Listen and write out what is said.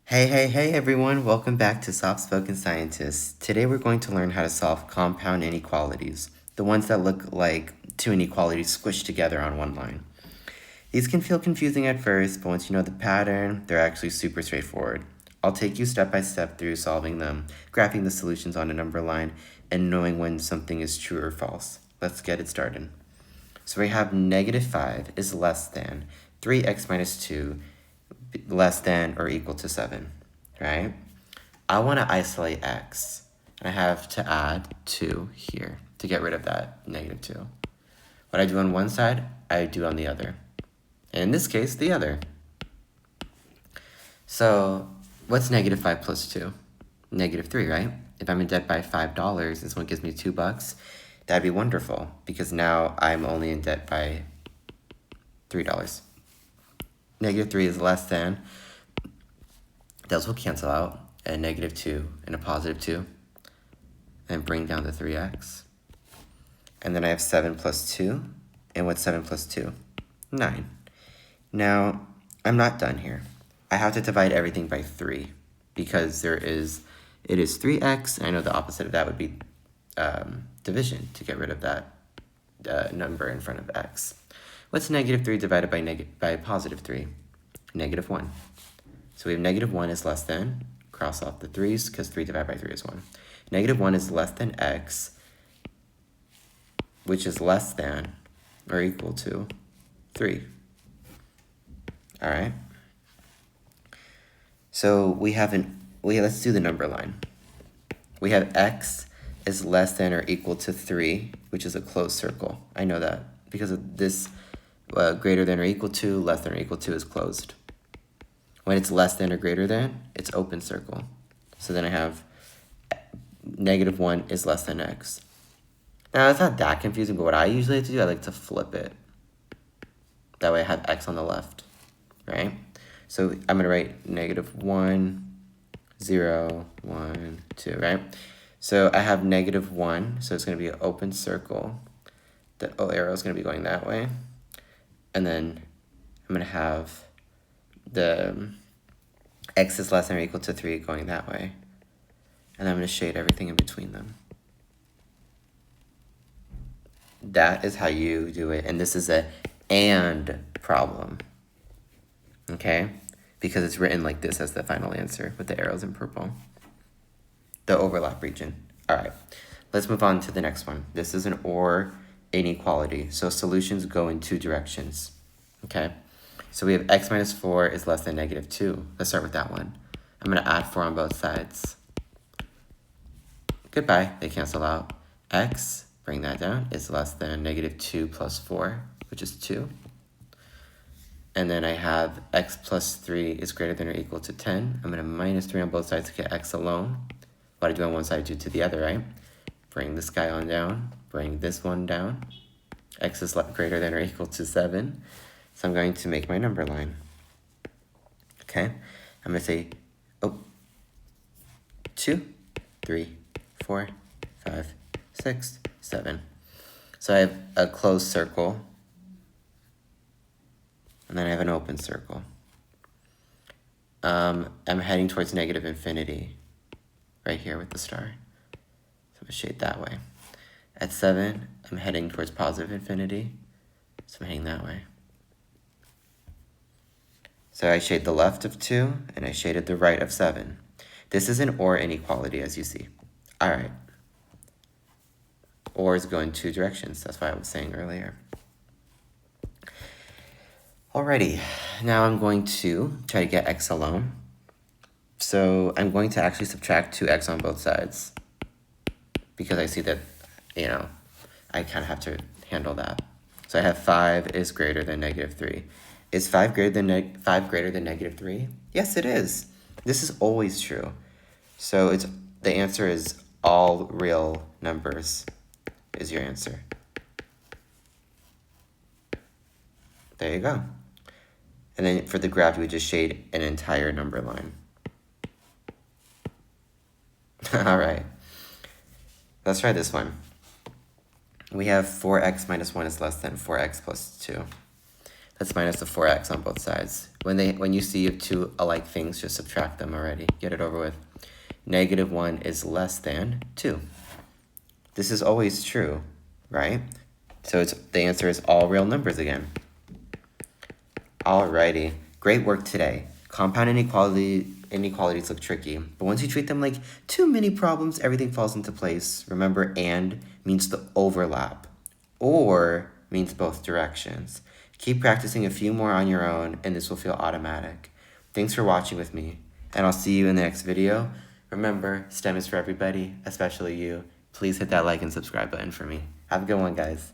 Hey everyone, welcome back to Soft Spoken Scientists. Today we're going to learn how to solve compound inequalities, the ones that look like two inequalities squished together on one line. These can feel confusing at first, but once you know the pattern, they're actually super straightforward. I'll take you step by step through solving them, graphing the solutions on a number line, and knowing when something is true or false. Let's get it started. So we have -5 is less than 3x minus 2 less than or equal to 7, right? I want to isolate x. And I have to add 2 here to get rid of that -2. What I do on one side, I do on the other. And in this case, the other. So what's -5 plus 2? -3, right? If I'm in debt by $5 and someone gives me $2, that'd be wonderful because now I'm only in debt by $3. -3 is less than, those will cancel out, a -2 and a +2, and bring down the 3x. And then I have 7 plus 2, and what's 7 plus 2? 9. Now, I'm not done here. I have to divide everything by 3, because it is 3x, and I know the opposite of that would be division, to get rid of that number in front of x. What's -3 divided by +3? -1. So we have -1 is less than, cross off the 3's because 3 divided by 3 is 1. -1 is less than x, which is less than or equal to 3. All right. So let's do the number line. We have x is less than or equal to 3, which is a closed circle. I know that because of this greater than or equal to, less than or equal to is closed. When it's less than or greater than, it's open circle. So then I have -1 is less than x. Now, it's not that confusing, but what I usually like to do, I like to flip it. That way I have x on the left, right? So I'm going to write -1, 0, 1, 2, right? So I have -1, so it's going to be an open circle. The arrow is going to be going that way. And then I'm going to have the x is less than or equal to 3 going that way. And I'm going to shade everything in between them. That is how you do it. And this is a and problem. Okay? Because it's written like this as the final answer with the arrows in purple. The overlap region. All right. Let's move on to the next one. This is an or inequality. So solutions go in two directions. Okay? So we have x minus 4 is less than -2. Let's start with that one. I'm going to add 4 on both sides. Goodbye. They cancel out. X, bring that down, is less than -2 plus 4, which is 2. And then I have x plus 3 is greater than or equal to 10. I'm going to -3 on both sides to get x alone. What I do on one side, I do to the other, right? Bring this guy on down. Bring this one down. X is greater than or equal to 7. So I'm going to make my number line. Okay? I'm going to say, 2, 3, 4, 5, 6, 7. So I have a closed circle. And then I have an open circle. I'm heading towards -infinity. Right here with the star. So I'm going to shade that way. At 7, I'm heading towards +infinity. So I'm heading that way. So I shade the left of 2, and I shaded the right of 7. This is an or inequality, as you see. All right. Ors go in two directions. That's what I was saying earlier. Alrighty. Now I'm going to try to get x alone. So I'm going to actually subtract 2x on both sides. Because I see that, I kind of have to handle that. So I have 5 is greater than -3. Is 5 greater than -3? Yes, it is. This is always true. So the answer is all real numbers is your answer. There you go. And then for the graph, you would just shade an entire number line. All right. Let's try this one. We have 4x minus 1 is less than 4x plus 2. Let's minus the 4x on both sides. When you see two alike things, just subtract them already. Get it over with. -1 is less than 2. This is always true, right? So the answer is all real numbers again. Alrighty, great work today. Compound inequalities look tricky, but once you treat them like two mini problems, everything falls into place. Remember, and means the overlap, or means both directions. Keep practicing a few more on your own, and this will feel automatic. Thanks for watching with me, and I'll see you in the next video. Remember, STEM is for everybody, especially you. Please hit that like and subscribe button for me. Have a good one, guys.